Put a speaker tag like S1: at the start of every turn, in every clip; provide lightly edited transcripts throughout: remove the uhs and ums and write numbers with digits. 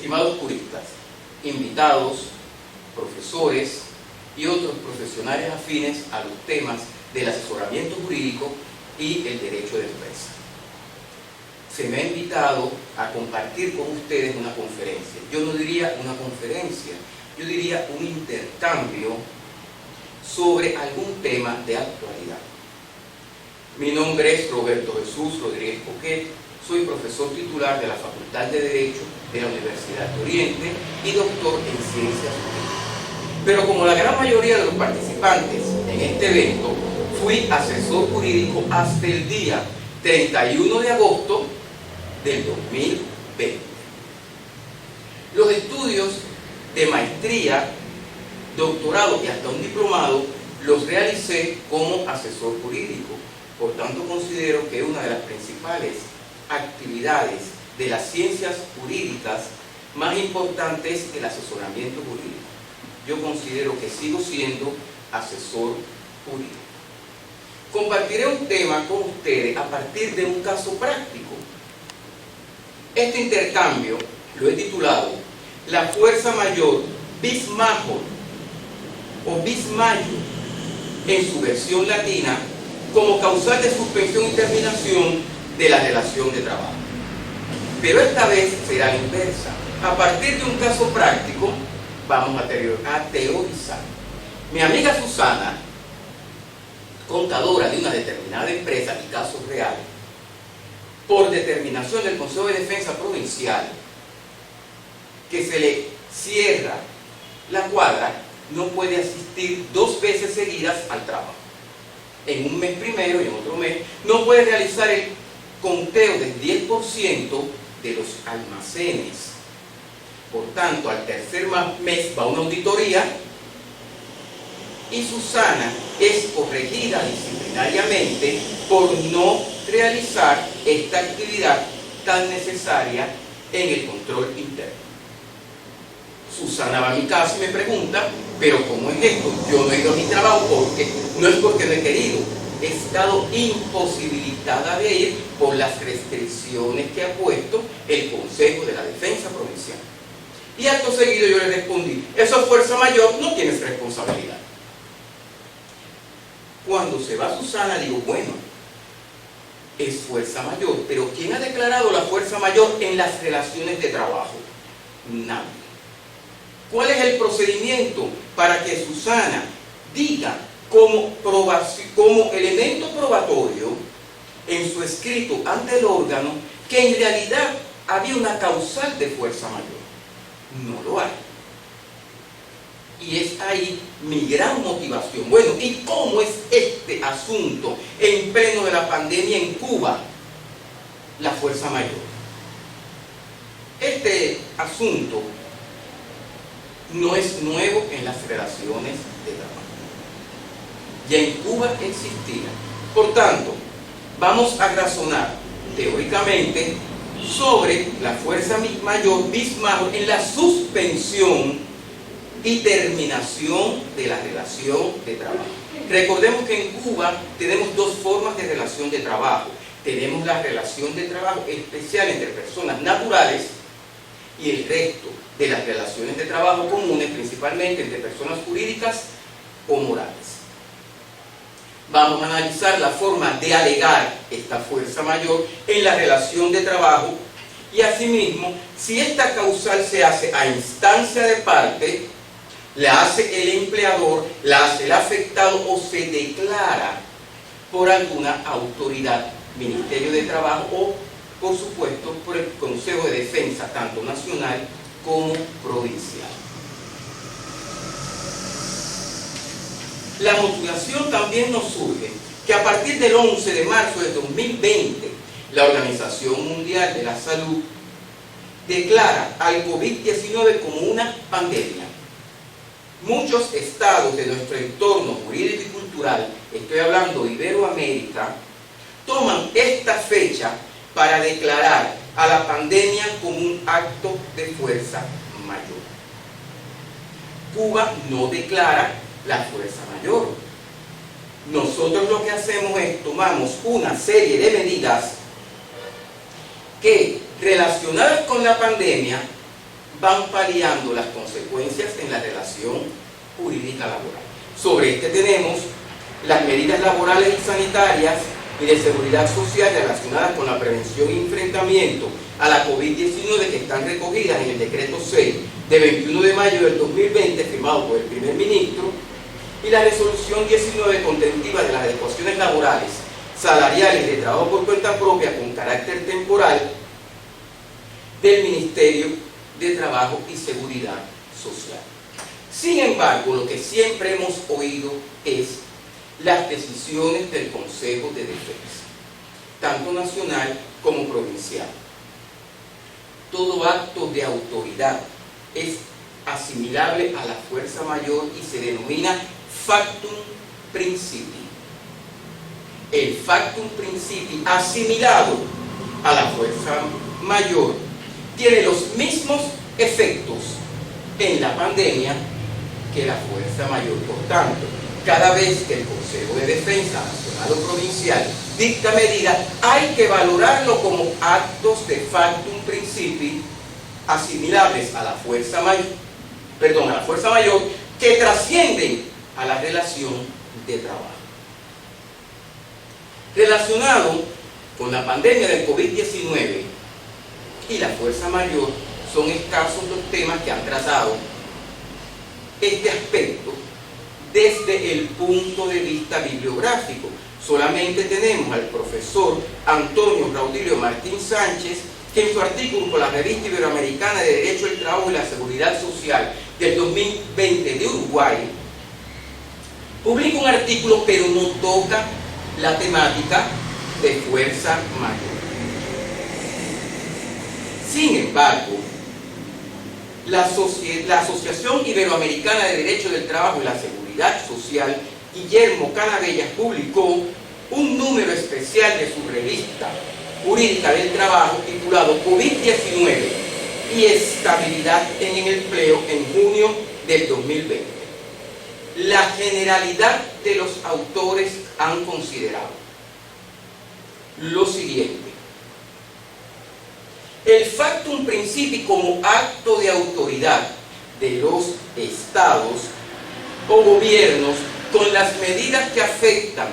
S1: Estimados juristas, invitados, profesores y otros profesionales afines a los temas del asesoramiento jurídico y el derecho de empresa. Se me ha invitado a compartir con ustedes una conferencia. Yo no diría una conferencia, yo diría un intercambio sobre algún tema de actualidad. Mi nombre es Roberto Jesús Rodríguez Poquet, soy profesor titular de la Facultad de Derecho de la Universidad de Oriente y doctor en Ciencias Jurídicas. Pero como la gran mayoría de los participantes en este evento, fui asesor jurídico hasta el día 31 de agosto del 2020. Los estudios de maestría, doctorado y hasta un diplomado los realicé como asesor jurídico. Por tanto, considero que una de las principales actividades de las ciencias jurídicas más importantes es el asesoramiento jurídico. Yo considero que sigo siendo asesor jurídico. Compartiré un tema con ustedes a partir de un caso práctico. Este intercambio lo he titulado La fuerza mayor bis major o bis major en su versión latina como causal de suspensión y terminación de la relación de trabajo. Pero esta vez será la inversa. A partir de un caso práctico vamos a teorizar. Mi amiga Susana, contadora de una determinada empresa y casos reales, por determinación del Consejo de Defensa Provincial, que se le cierra la cuadra, no puede asistir 2 veces seguidas al trabajo. En un mes primero y en otro mes, no puede realizar el conteo del 10% de los almacenes. Por tanto, al tercer mes va a una auditoría y Susana es corregida disciplinariamente por no realizar esta actividad tan necesaria en el control interno. Susana va a mi casa y me pregunta, pero ¿cómo es esto? Yo no he ido a mi trabajo porque no es porque no he querido, he estado imposibilitada de ir por las restricciones que ha puesto el Consejo de la Defensa Provincial. Y acto seguido yo le respondí, eso es fuerza mayor, no tienes responsabilidad. Cuando se va Susana digo, bueno, es fuerza mayor, pero ¿quién ha declarado la fuerza mayor en las relaciones de trabajo? Nadie. ¿Cuál es el procedimiento para que Susana diga como elemento probatorio en su escrito ante el órgano que en realidad había una causal de fuerza mayor? No lo hay. Y es ahí mi gran motivación. Bueno, ¿y cómo es este asunto en pleno de la pandemia en Cuba? La fuerza mayor. Este asunto no es nuevo en las relaciones de trabajo. Ya en Cuba existía. Por tanto, vamos a razonar teóricamente sobre la fuerza mayor bis major en la suspensión y terminación de la relación de trabajo. Recordemos que en Cuba tenemos 2 formas de relación de trabajo. Tenemos la relación de trabajo especial entre personas naturales y el resto de las relaciones de trabajo comunes, principalmente entre personas jurídicas o morales. Vamos a analizar la forma de alegar esta fuerza mayor en la relación de trabajo y asimismo, si esta causal se hace a instancia de parte, la hace el empleador, la hace el afectado o se declara por alguna autoridad, Ministerio de Trabajo o, por supuesto, por el Consejo de Defensa, tanto nacional como provincial. La motivación también nos surge que a partir del 11 de marzo de 2020, la Organización Mundial de la Salud declara al COVID-19 como una pandemia. Muchos estados de nuestro entorno jurídico y cultural, estoy hablando de Iberoamérica, toman esta fecha para declarar a la pandemia como un acto de fuerza mayor. Cuba no declara la fuerza mayor. Nosotros lo que hacemos es tomamos una serie de medidas que, relacionadas con la pandemia, van paliando las consecuencias en la relación jurídica laboral. Sobre este tenemos las medidas laborales y sanitarias y de seguridad social relacionadas con la prevención y enfrentamiento a la COVID-19 que están recogidas en el Decreto 6 de 21 de mayo del 2020 firmado por el primer ministro, y la Resolución 19 contentiva de las adecuaciones laborales, salariales y de trabajo por cuenta propia con carácter temporal del Ministerio de Trabajo y Seguridad Social. Sin embargo, lo que siempre hemos oído es las decisiones del Consejo de Defensa, tanto nacional como provincial. Todo acto de autoridad es asimilable a la fuerza mayor y se denomina factum principii. El factum principii asimilado a la fuerza mayor tiene los mismos efectos en la pandemia que la fuerza mayor. Por tanto, cada vez que el Consejo de Defensa nacional o provincial dicta medidas, hay que valorarlo como actos de factum principii asimilables a la fuerza mayor, que trascienden a la relación de trabajo. Relacionado con la pandemia del COVID-19 y la fuerza mayor, son escasos los temas que han tratado este aspecto desde el punto de vista bibliográfico. Solamente tenemos al profesor Antonio Raudilio Martín Sánchez, que en su artículo con la Revista Iberoamericana de Derecho del Trabajo y la Seguridad Social del 2020 de Uruguay, publica un artículo pero no toca la temática de fuerza mayor. Sin embargo, la Asociación Iberoamericana de Derecho del Trabajo y la Seguridad Social, Guillermo Canavellas, publicó un número especial de su revista jurídica del trabajo titulado COVID-19 y estabilidad en el empleo en junio del 2020. La generalidad de los autores han considerado lo siguiente: el factum principii como acto de autoridad de los estados o gobiernos con las medidas que afectan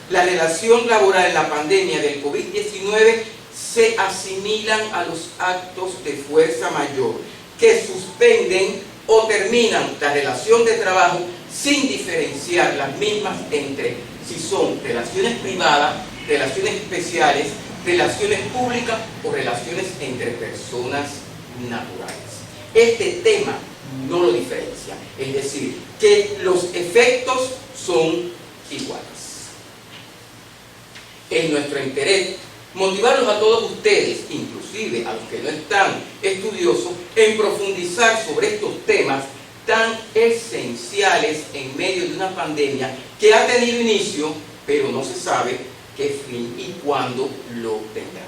S1: la relación laboral en la pandemia del COVID-19 se asimilan a los actos de fuerza mayor que suspenden o terminan la relación de trabajo sin diferenciar las mismas entre si son relaciones privadas, relaciones especiales, relaciones públicas o relaciones entre personas naturales. Este tema no lo diferencia, es decir, que los efectos son iguales. Es nuestro interés motivarlos a todos ustedes, inclusive a los que no están estudiosos, en profundizar sobre estos temas tan esenciales en medio de una pandemia que ha tenido inicio, pero no se sabe qué fin y cuándo lo tendrá.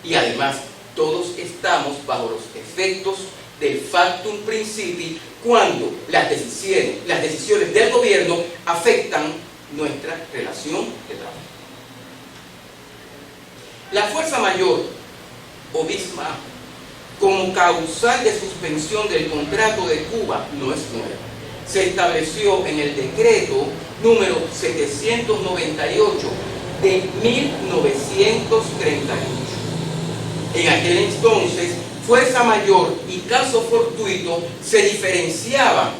S1: Y además, todos estamos bajo los efectos del factum principii cuando las decisiones del gobierno afectan nuestra relación de trabajo. La fuerza mayor, o BISMA, como causal de suspensión del contrato de Cuba, no es nueva. Se estableció en el decreto número 798 de 1938. En aquel entonces, fuerza mayor y caso fortuito se diferenciaban,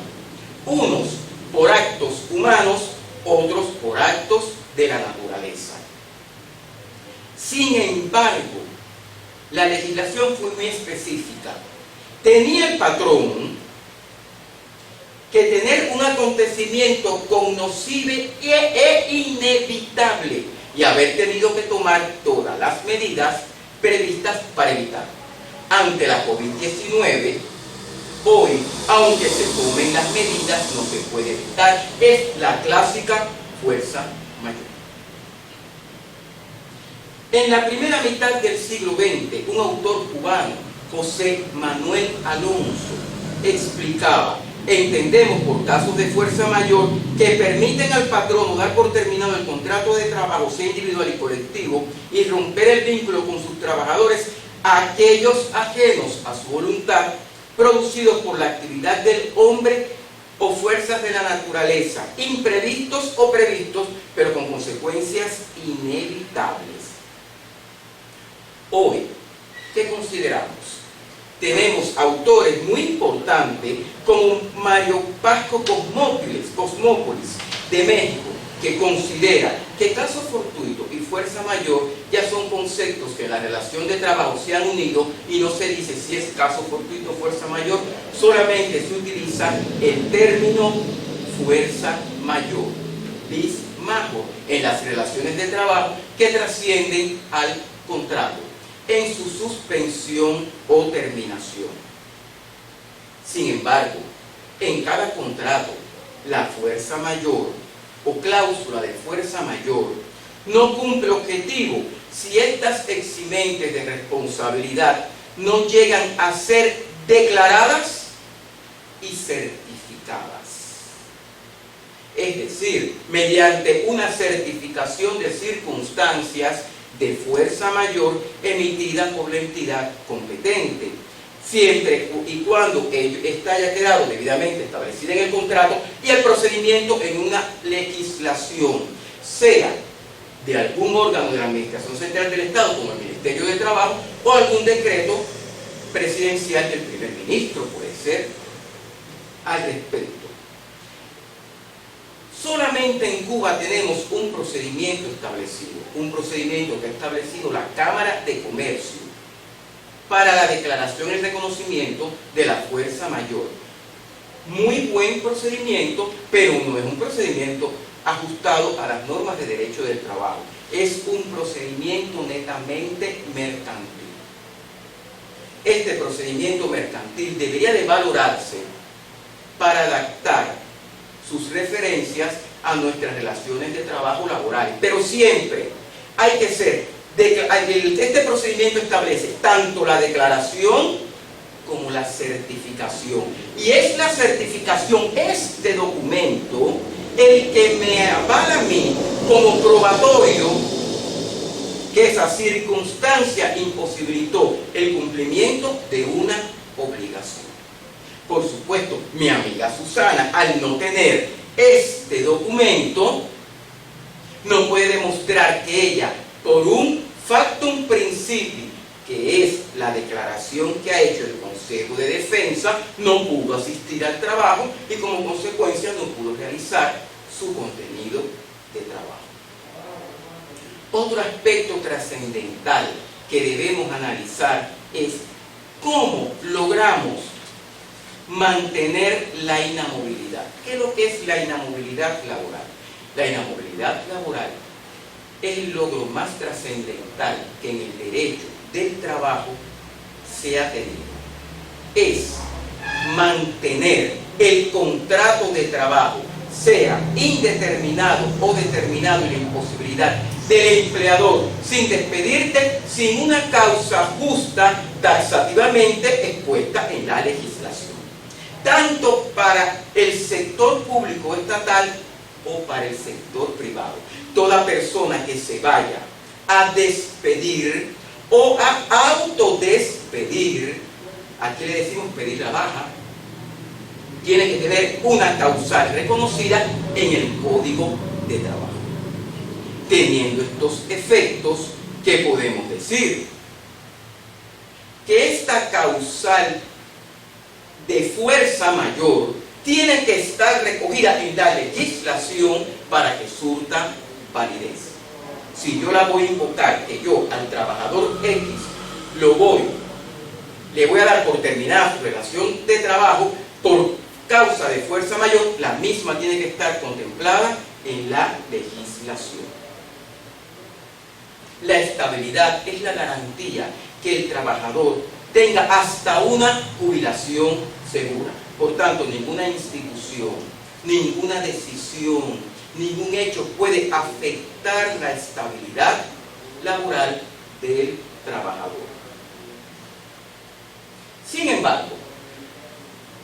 S1: unos por actos humanos, otros por actos de la naturaleza. Sin embargo, la legislación fue muy específica. Tenía el patrón que tener un acontecimiento cognoscible e inevitable y haber tenido que tomar todas las medidas previstas para evitar. Ante la COVID-19, hoy, aunque se tomen las medidas, no se puede evitar. Es la clásica fuerza mayor. En la primera mitad del siglo XX, un autor cubano, José Manuel Alonso, explicaba: entendemos por casos de fuerza mayor que permiten al patrono dar por terminado el contrato de trabajo, sea individual y colectivo, y romper el vínculo con sus trabajadores, aquellos ajenos a su voluntad, producidos por la actividad del hombre o fuerzas de la naturaleza, imprevistos o previstos, pero con consecuencias inevitables. Hoy, ¿qué consideramos? Tenemos autores muy importantes como Mario Pasco Cosmópolis de México, que considera que caso fortuito y fuerza mayor ya son conceptos que en la relación de trabajo se han unido y no se dice si es caso fortuito o fuerza mayor, solamente se utiliza el término fuerza mayor, vis major, en las relaciones de trabajo que trascienden al contrato, en su suspensión o terminación. Sin embargo, en cada contrato, la fuerza mayor o cláusula de fuerza mayor no cumple objetivo si estas eximentes de responsabilidad no llegan a ser declaradas y certificadas. Es decir, mediante una certificación de circunstancias de fuerza mayor emitida por la entidad competente, siempre y cuando esta haya quedado debidamente establecida en el contrato y el procedimiento en una legislación, sea de algún órgano de la Administración Central del Estado, como el Ministerio de Trabajo, o algún decreto presidencial del primer ministro, puede ser, al respecto. Solamente en Cuba tenemos un procedimiento establecido, un procedimiento que ha establecido la Cámara de Comercio para la declaración y reconocimiento de la fuerza mayor. Muy buen procedimiento, pero no es un procedimiento ajustado a las normas de derecho del trabajo. Es un procedimiento netamente mercantil. Este procedimiento mercantil debería de valorarse para adaptar sus referencias a nuestras relaciones de trabajo laborales, pero siempre hay que ser, este procedimiento establece tanto la declaración como la certificación, y es la certificación, este documento, el que me avala a mí como probatorio que esa circunstancia imposibilitó el cumplimiento de una obligación. Por supuesto, mi amiga Susana, al no tener este documento, no puede demostrar que ella, por un factum principii, que es la declaración que ha hecho el Consejo de Defensa, no pudo asistir al trabajo y como consecuencia no pudo realizar su contenido de trabajo. Otro aspecto trascendental que debemos analizar es cómo logramos mantener la inamovilidad. ¿Qué es lo que es la inamovilidad laboral? La inamovilidad laboral es el logro más trascendental que en el derecho del trabajo se ha tenido. Es mantener el contrato de trabajo, sea indeterminado o determinado, y la imposibilidad del empleador sin despedirte sin una causa justa taxativamente expuesta en la legislación, tanto para el sector público estatal o para el sector privado. Toda persona que se vaya a despedir o a autodespedir, aquí le decimos pedir la baja, tiene que tener una causal reconocida en el Código de Trabajo. Teniendo estos efectos, ¿qué podemos decir? Que esta causal de fuerza mayor tiene que estar recogida en la legislación para que surta validez. Si yo la voy a invocar, que yo al trabajador X le voy a dar por terminada su relación de trabajo por causa de fuerza mayor, la misma tiene que estar contemplada en la legislación. La estabilidad es la garantía que el trabajador tenga hasta una jubilación segura. Por tanto, ninguna institución, ninguna decisión, ningún hecho puede afectar la estabilidad laboral del trabajador. Sin embargo,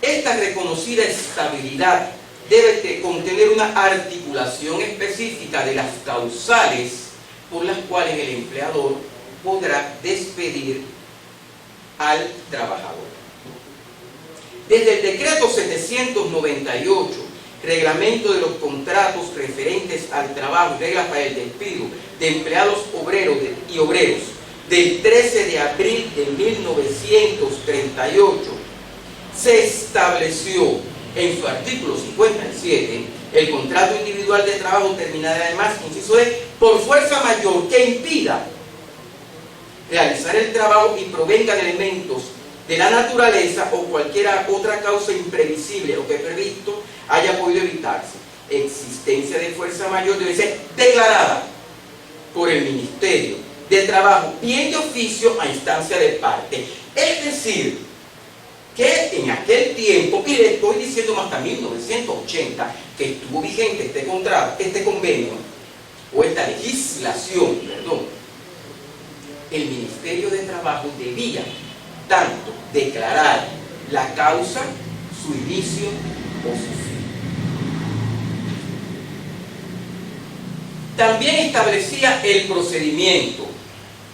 S1: esta reconocida estabilidad debe contener una articulación específica de las causales por las cuales el empleador podrá despedir al trabajador. Desde el decreto 798, reglamento de los contratos referentes al trabajo y reglas para el despido de empleados obreros y obreros, del 13 de abril de 1938, se estableció en su artículo 57, el contrato individual de trabajo terminará además, inciso D, por fuerza mayor que impida realizar el trabajo y provenga de elementos de la naturaleza o cualquier otra causa imprevisible o que previsto haya podido evitarse. Existencia de fuerza mayor debe ser declarada por el Ministerio de Trabajo, bien de oficio a instancia de parte. Es decir, que en aquel tiempo, y le estoy diciendo más hasta 1980, que estuvo vigente este contrato, este convenio, o esta legislación, perdón, el Ministerio de Trabajo debía tanto declarar la causa, su inicio o su fin. También establecía el procedimiento.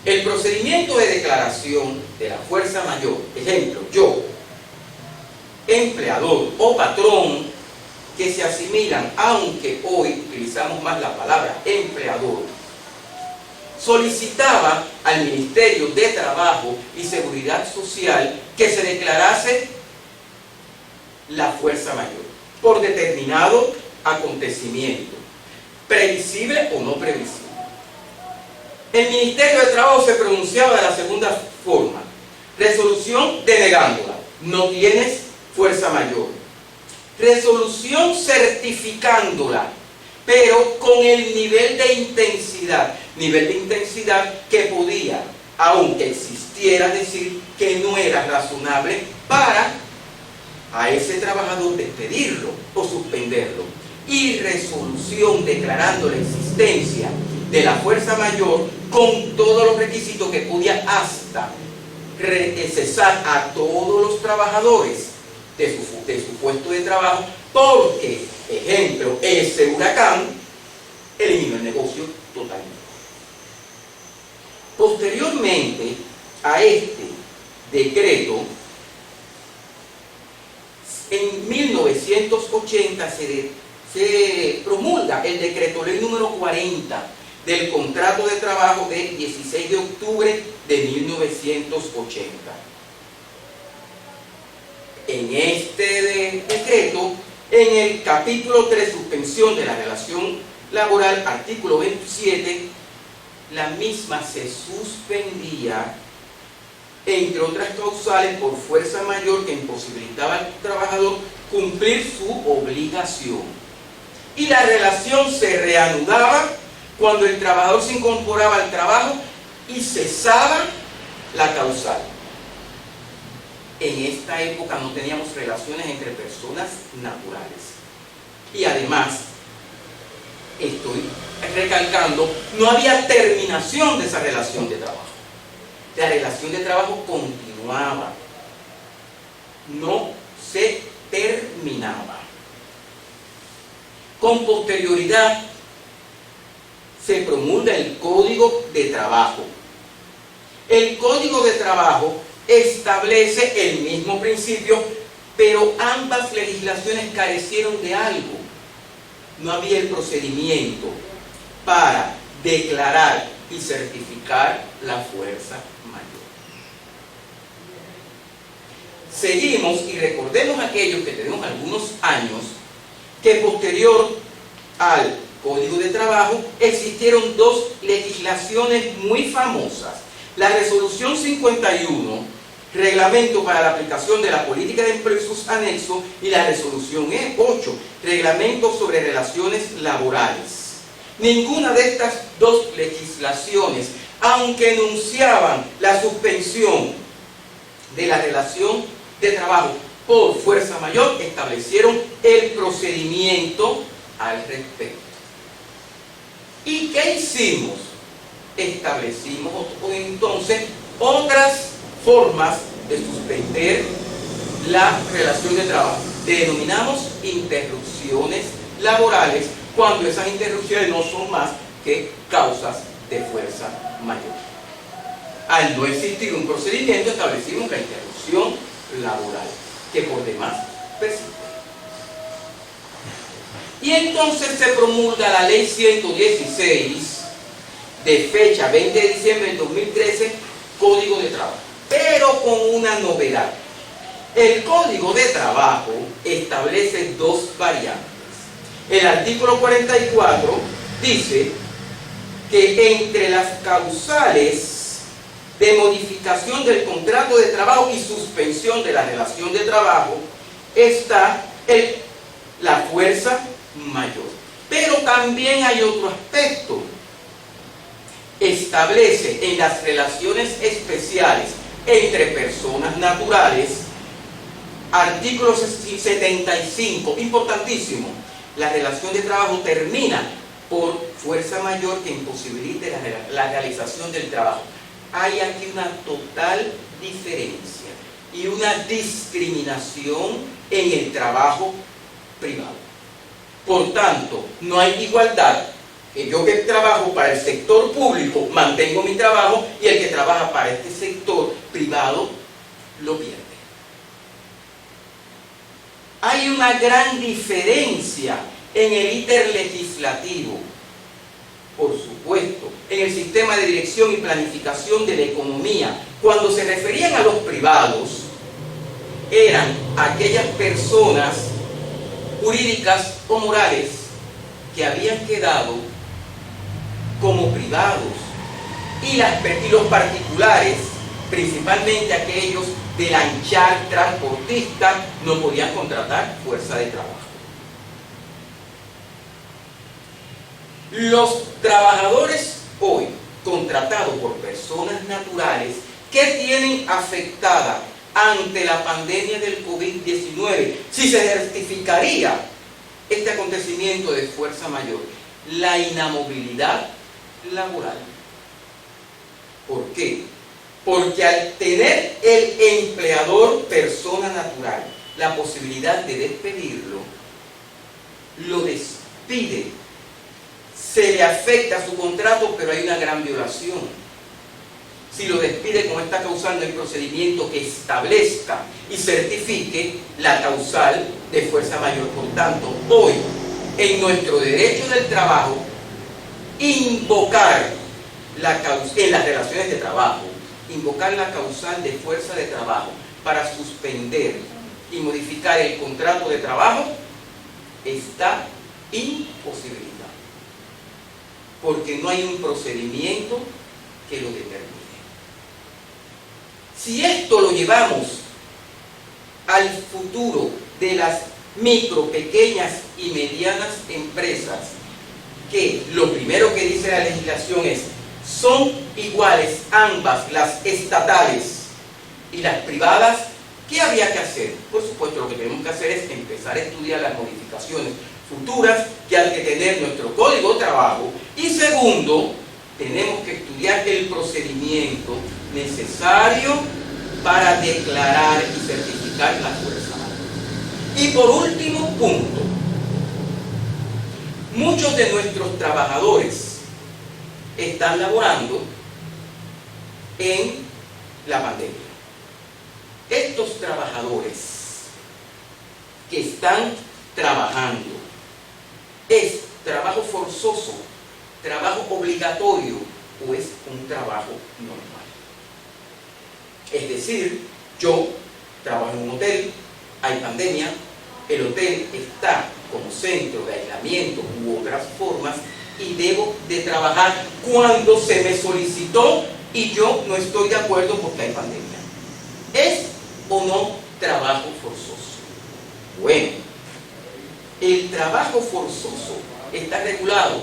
S1: El procedimiento de declaración de la fuerza mayor. Ejemplo, yo, empleador o patrón, que se asimilan, aunque hoy utilizamos más la palabra empleador, solicitaba al Ministerio de Trabajo y Seguridad Social que se declarase la fuerza mayor por determinado acontecimiento, previsible o no previsible. El Ministerio de Trabajo se pronunciaba de la segunda forma: resolución denegándola, no tienes fuerza mayor; resolución certificándola, pero con el nivel de intensidad que podía, aunque existiera, decir que no era razonable para a ese trabajador despedirlo o suspenderlo; y resolución declarando la existencia de la fuerza mayor con todos los requisitos que podía hasta cesar a todos los trabajadores de su puesto de trabajo, porque, ejemplo, ese huracán eliminó el negocio totalmente. Posteriormente a este decreto, en 1980 se promulga el decreto ley número 40 del contrato de trabajo de 16 de octubre de 1980. En este decreto, en el capítulo 3, suspensión de la relación laboral, artículo 27, la misma se suspendía, entre otras causales, por fuerza mayor que imposibilitaba al trabajador cumplir su obligación. Y la relación se reanudaba cuando el trabajador se incorporaba al trabajo y cesaba la causal. En esta época no teníamos relaciones entre personas naturales. Y además, estoy recalcando, no había terminación de esa relación de trabajo. La relación de trabajo continuaba, no se terminaba. Con posterioridad se promulga el Código de Trabajo. El Código de Trabajo establece el mismo principio, pero ambas legislaciones carecieron de algo. No había el procedimiento para declarar y certificar la fuerza mayor. Seguimos y recordemos a aquellos que tenemos algunos años que posterior al Código de Trabajo existieron dos legislaciones muy famosas: la Resolución 51, Reglamento para la aplicación de la política de empleo y sus anexos, y la Resolución 8, Reglamento sobre relaciones laborales. Ninguna de estas dos legislaciones, aunque enunciaban la suspensión de la relación de trabajo por fuerza mayor, establecieron el procedimiento al respecto. ¿Y qué hicimos? Establecimos entonces otras formas de suspender la relación de trabajo. Denominamos interrupciones laborales cuando esas interrupciones no son más que causas de fuerza mayor. Al no existir un procedimiento, establecimos la interrupción laboral. que por demás persiste. Y entonces se promulga la ley 116 de fecha 20 de diciembre del 2013, Código de Trabajo, pero con una novedad. El Código de Trabajo establece dos variantes. El artículo 44 dice que entre las causales de modificación del contrato de trabajo y suspensión de la relación de trabajo está la fuerza mayor. Pero también hay otro aspecto. Establece en las relaciones especiales entre personas naturales, artículo 75, importantísimo, la relación de trabajo termina por fuerza mayor que imposibilite la realización del trabajo. Hay aquí una total diferencia y una discriminación en el trabajo privado. Por tanto, no hay igualdad. Yo que trabajo para el sector público mantengo mi trabajo y el que trabaja para este sector privado lo pierde. Hay una gran diferencia en el íter legislativo, por supuesto, en el sistema de dirección y planificación de la economía. Cuando se referían a los privados, eran aquellas personas jurídicas o morales que habían quedado como privados, y los particulares, principalmente aquellos de lanchar transportista, no podían contratar fuerza de trabajo. Los trabajadores hoy contratados por personas naturales que tienen afectada ante la pandemia del COVID-19, si se certificaría este acontecimiento de fuerza mayor, la inamovilidad laboral. ¿Por qué? Porque al tener el empleador persona natural la posibilidad de despedirlo, lo despide, se le afecta su contrato, pero hay una gran violación. Si lo despide con esta causal, no hay procedimiento que establezca y certifique la causal de fuerza mayor. Por tanto, hoy, en nuestro derecho del trabajo, invocar en las relaciones de trabajo, invocar la causal de fuerza de trabajo para suspender y modificar el contrato de trabajo está imposibilitado, porque no hay un procedimiento que lo determine. Si esto lo llevamos al futuro de las micro, pequeñas y medianas empresas, que lo primero que dice la legislación es: son iguales ambas, las estatales y las privadas, ¿qué habría que hacer? Por supuesto, lo que tenemos que hacer es empezar a estudiar las modificaciones futuras que hay que tener nuestro Código de Trabajo, y segundo, tenemos que estudiar el procedimiento necesario para declarar y certificar la fuerza mayor. Y por último punto, muchos de nuestros trabajadores están laborando en la pandemia. Estos trabajadores que están trabajando, ¿es trabajo forzoso, trabajo obligatorio o es un trabajo normal? Es decir, yo trabajo en un hotel, hay pandemia, el hotel está como centro de aislamiento u otras formas, y debo de trabajar cuando se me solicitó y yo no estoy de acuerdo porque hay pandemia. ¿Es o no trabajo forzoso? Bueno, el trabajo forzoso está regulado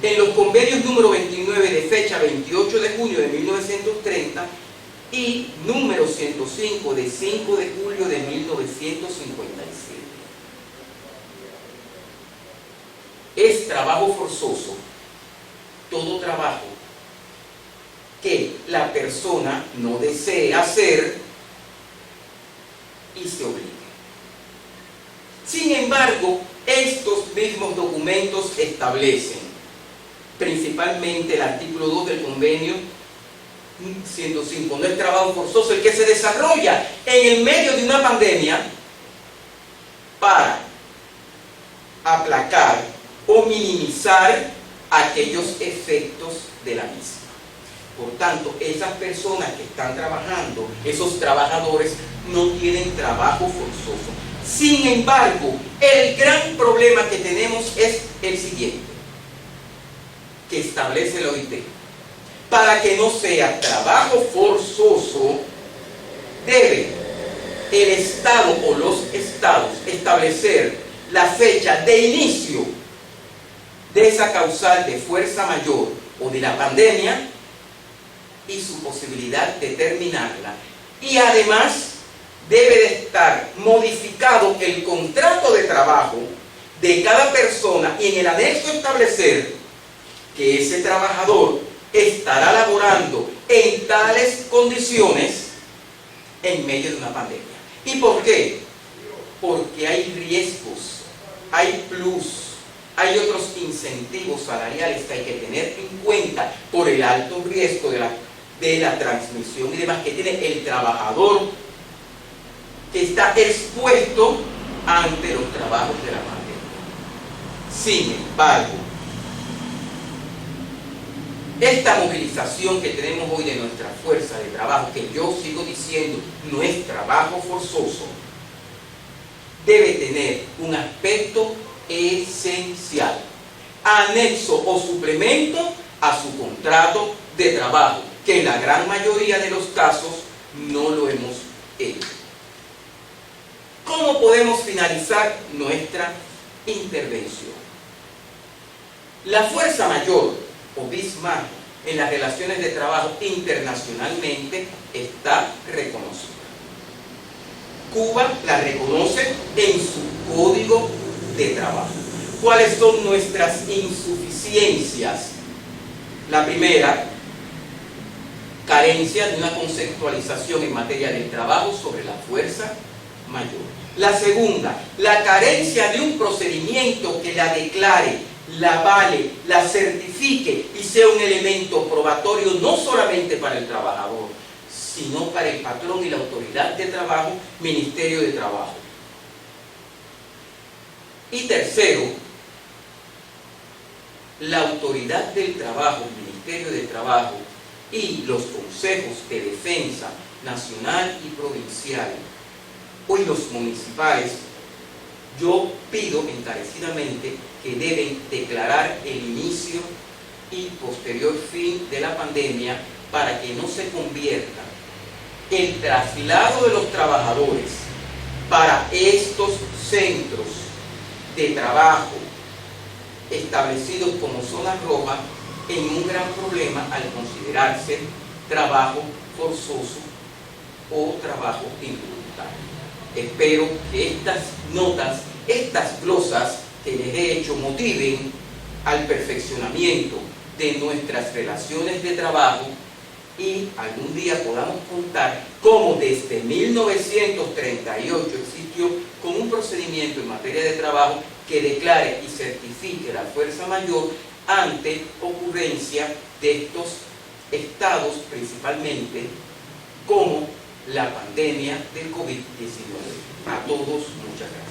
S1: en los convenios número 29 de fecha 28 de junio de 1930 y número 105 de 5 de julio de 1957. Es trabajo forzoso todo trabajo que la persona no desee hacer y se obligue. Sin embargo, estos mismos documentos establecen, principalmente el artículo 2 del convenio sin poner trabajo forzoso, el que se desarrolla en el medio de una pandemia para aplacar o minimizar aquellos efectos de la misma. Por tanto, esas personas que están trabajando, esos trabajadores, no tienen trabajo forzoso. Sin embargo, el gran problema que tenemos es el siguiente, que establece la OIT. Para que no sea trabajo forzoso, debe el Estado o los Estados establecer la fecha de inicio de esa causal de fuerza mayor o de la pandemia y su posibilidad de terminarla. Y además debe de estar modificado el contrato de trabajo de cada persona y en el anexo establecer que ese trabajador estará laborando en tales condiciones en medio de una pandemia. ¿Y por qué? Porque hay riesgos, hay plus, hay otros incentivos salariales que hay que tener en cuenta por el alto riesgo de la transmisión y demás que tiene el trabajador que está expuesto ante los trabajos de la pandemia. Sin embargo, esta movilización que tenemos hoy de nuestra fuerza de trabajo, que yo sigo diciendo no es trabajo forzoso, debe tener un aspecto esencial, anexo o suplemento a su contrato de trabajo, que en la gran mayoría de los casos no lo hemos hecho. ¿Cómo podemos finalizar nuestra intervención? La fuerza mayor o Bismarck en las relaciones de trabajo internacionalmente está reconocida. Cuba la reconoce en su código de trabajo. ¿Cuáles son nuestras insuficiencias? La primera, carencia de una conceptualización en materia del trabajo sobre la fuerza mayor. La segunda, la carencia de un procedimiento que la declare, la avale, la certifique y sea un elemento probatorio no solamente para el trabajador, sino para el patrón y la autoridad de trabajo, Ministerio de Trabajo. Y tercero, la autoridad del trabajo, el Ministerio de Trabajo y los consejos de defensa nacional y provincial, hoy los municipales, yo pido encarecidamente que deben declarar el inicio y posterior fin de la pandemia para que no se convierta el traslado de los trabajadores para estos centros de trabajo establecidos como zonas rojas en un gran problema al considerarse trabajo forzoso o trabajo involuntario. Espero que estas notas, estas glosas que les he hecho motiven al perfeccionamiento de nuestras relaciones de trabajo y algún día podamos contar cómo desde 1938 existió con un procedimiento en materia de trabajo que declare y certifique la fuerza mayor ante ocurrencia de estos estados, principalmente como la pandemia del COVID-19. A todos, muchas gracias.